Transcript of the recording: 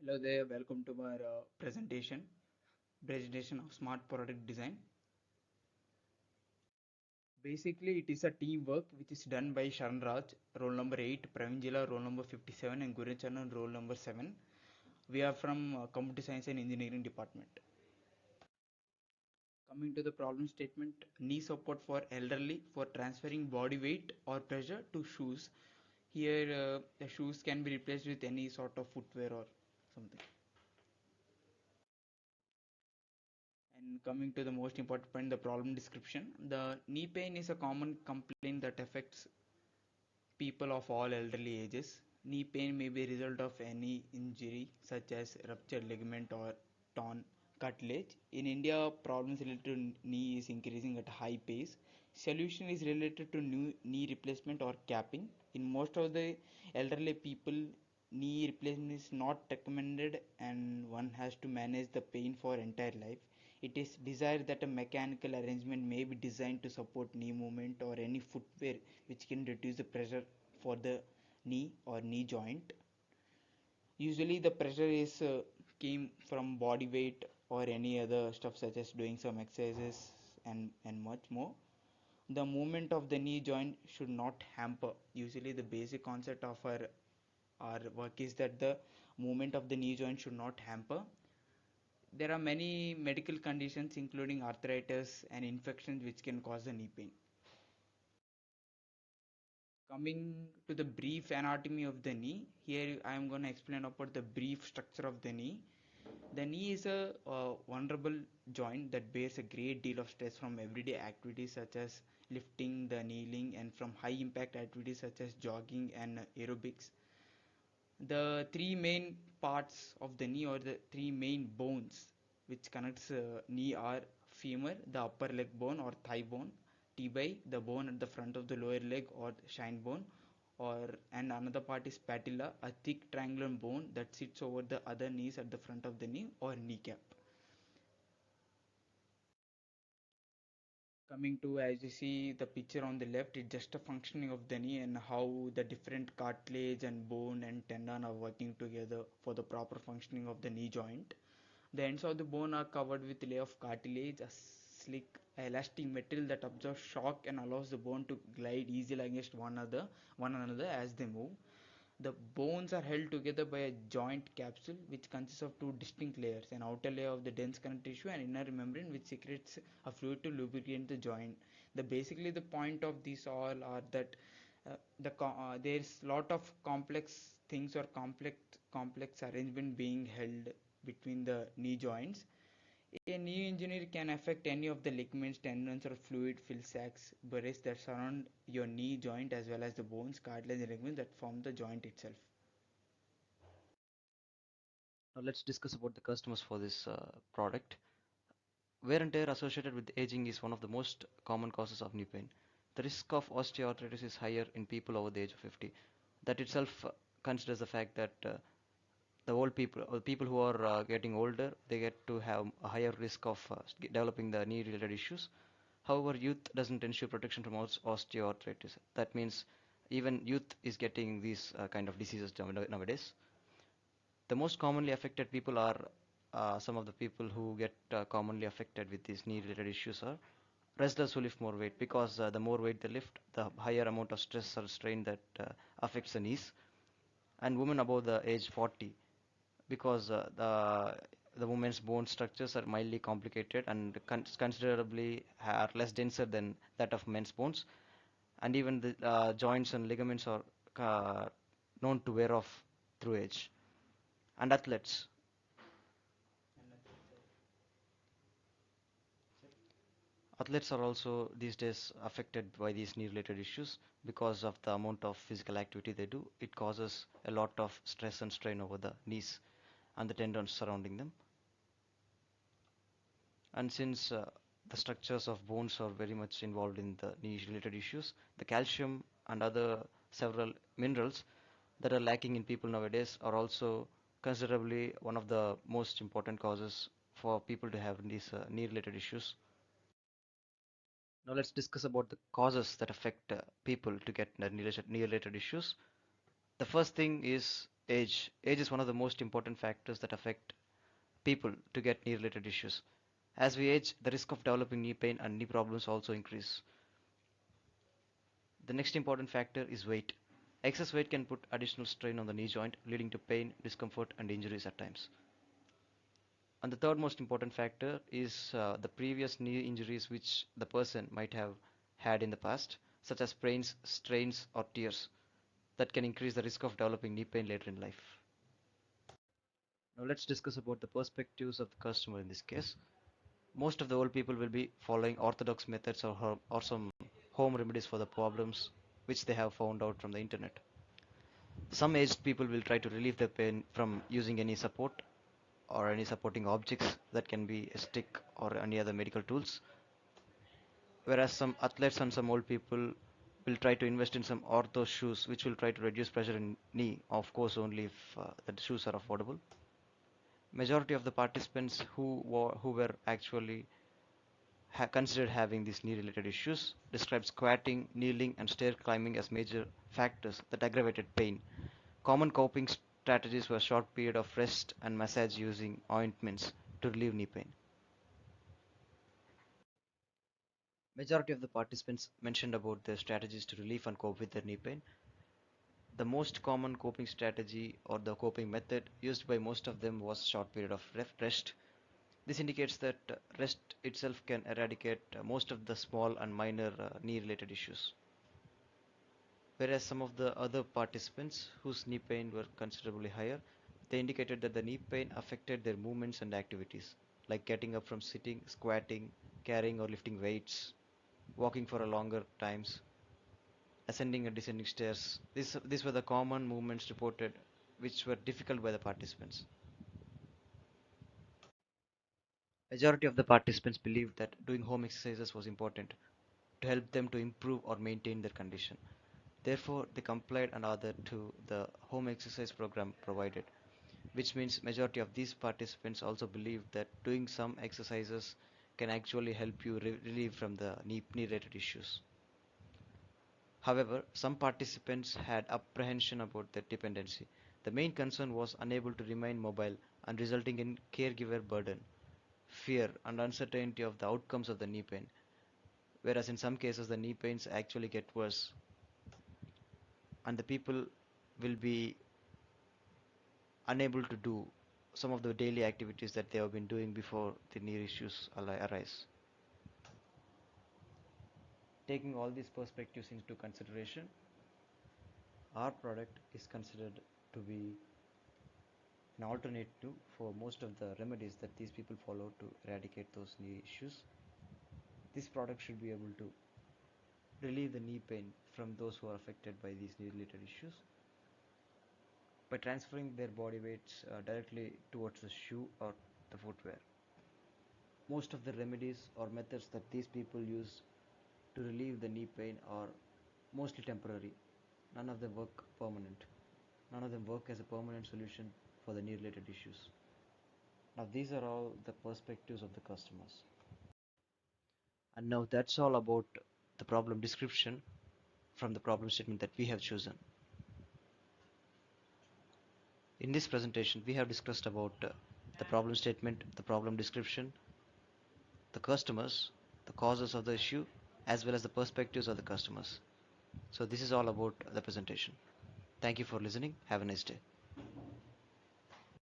Hello there, welcome to our presentation of smart product design. Basically, it is a teamwork which is done by Sharan Raj, roll number 8, Praveen roll number 57, and Gurichanan, roll number 7. We are from Computer Science and Engineering Department. Coming to the problem statement, knee support for elderly for transferring body weight or pressure to shoes. Here, the shoes can be replaced with any sort of footwear or something. And coming to the most important point, the problem description. The knee pain is a common complaint that affects people of all elderly ages. Knee pain may be a result of any injury such as ruptured ligament or torn cartilage. In India, problems related to knee is increasing at a high pace. Solution is related to new knee replacement or capping. In most of the elderly people, knee replacement is not recommended and one has to manage the pain for entire life. It is desired that a mechanical arrangement may be designed to support knee movement or any footwear which can reduce the pressure for the knee or knee joint. Usually the pressure is came from body weight or any other stuff such as doing some exercises and much more. The movement of the knee joint should not hamper. Usually the basic concept of our work is that the movement of the knee joint should not hamper. There are many medical conditions including arthritis and infections which can cause the knee pain. Coming to the brief anatomy of the knee, here I am going to explain about the brief structure of the knee. The knee is a vulnerable joint that bears a great deal of stress from everyday activities such as lifting, the kneeling, and from high impact activities such as jogging and aerobics. The three main parts of the knee or the three main bones which connects knee are femur, the upper leg bone or thigh bone, tibia, the bone at the front of the lower leg or shin bone, or and another part is patella, a thick triangular bone that sits over the other knees at the front of the knee or kneecap. Coming to, as you see the picture on the left, it's just a functioning of the knee and how the different cartilage and bone and tendon are working together for the proper functioning of the knee joint. The ends of the bone are covered with a layer of cartilage, a slick elastic metal that absorbs shock and allows the bone to glide easily against one another as they move. The bones are held together by a joint capsule which consists of two distinct layers, an outer layer of the dense connective tissue and inner membrane which secretes a fluid to lubricate the joint. Basically the point of these all are that there's lot of complex things or complex arrangement being held between the knee joints. A knee injury can affect any of the ligaments, tendons, or fluid-filled sacs, burrs that surround your knee joint as well as the bones, cartilage, and ligaments that form the joint itself. Now let's discuss about the customers for this product. Wear and tear associated with aging is one of the most common causes of knee pain. The risk of osteoarthritis is higher in people over the age of 50. That itself considers the fact that the old people, or the people who are getting older, they get to have a higher risk of developing the knee-related issues. However, youth doesn't ensure protection from osteoarthritis. That means even youth is getting these kind of diseases nowadays. The most commonly affected people are some of the people who get commonly affected with these knee related issues are wrestlers who lift more weight, because the more weight they lift, the higher amount of stress or strain that affects the knees, and women above the age 40, because the women's bone structures are mildly complicated and considerably are less denser than that of men's bones, and even the joints and ligaments are uh, known to wear off through age. And athletes. Athletes are also these days affected by these knee related issues because of the amount of physical activity they do. It causes a lot of stress and strain over the knees and the tendons surrounding them. And since the structures of bones are very much involved in the knee related issues, the calcium and other several minerals that are lacking in people nowadays are also considerably one of the most important causes for people to have these knee related issues. Now let's discuss about the causes that affect people to get knee-related issues. The first thing is age. Age is one of the most important factors that affect people to get knee related issues. As we age, the risk of developing knee pain and knee problems also increase. The next important factor is weight. Excess weight can put additional strain on the knee joint, leading to pain, discomfort, and injuries at times. And the third most important factor is the previous knee injuries which the person might have had in the past, such as sprains, strains, or tears, that can increase the risk of developing knee pain later in life. Now let's discuss about the perspectives of the customer in this case. Most of the old people will be following orthodox methods or some home remedies for the problems which they have found out from the internet. Some aged people will try to relieve their pain from using any support or any supporting objects that can be a stick or any other medical tools, whereas some athletes and some old people will try to invest in some ortho shoes which will try to reduce pressure in knee, of course only if the shoes are affordable. Majority of the participants who were actually considered having these knee related issues described squatting, kneeling, and stair climbing as major factors that aggravated pain. Common coping strategies were short period of rest and massage using ointments to relieve knee pain. Majority of the participants mentioned about their strategies to relieve and cope with their knee pain. The most common coping strategy or the coping method used by most of them was short period of rest. This indicates that rest itself can eradicate most of the small and minor knee related issues. Whereas some of the other participants whose knee pain were considerably higher, they indicated that the knee pain affected their movements and activities, like getting up from sitting, squatting, carrying or lifting weights, walking for a longer times, ascending and descending stairs. These were the common movements reported which were difficult by the participants. Majority of the participants believed that doing home exercises was important to help them to improve or maintain their condition. Therefore, they complied and adhered to the home exercise program provided, which means majority of these participants also believe that doing some exercises can actually help you relieve from the knee related issues. However, some participants had apprehension about their dependency. The main concern was unable to remain mobile and resulting in caregiver burden, fear and uncertainty of the outcomes of the knee pain, whereas in some cases the knee pains actually get worse and the people will be unable to do some of the daily activities that they have been doing before the knee issues arise. Taking all these perspectives into consideration, our product is considered to be an alternative for most of the remedies that these people follow to eradicate those knee issues. This product should be able to relieve the knee pain from those who are affected by these knee related issues by transferring their body weights directly towards the shoe or the footwear. Most of the remedies or methods that these people use to relieve the knee pain are mostly temporary. None of them work permanent. None of them work as a permanent solution for the knee related issues. Now these are all the perspectives of the customers. And now that's all about the problem description from the problem statement that we have chosen. In this presentation, we have discussed about the problem statement, the problem description, the customers, the causes of the issue, as well as the perspectives of the customers. So this is all about the presentation. Thank you for listening. Have a nice day.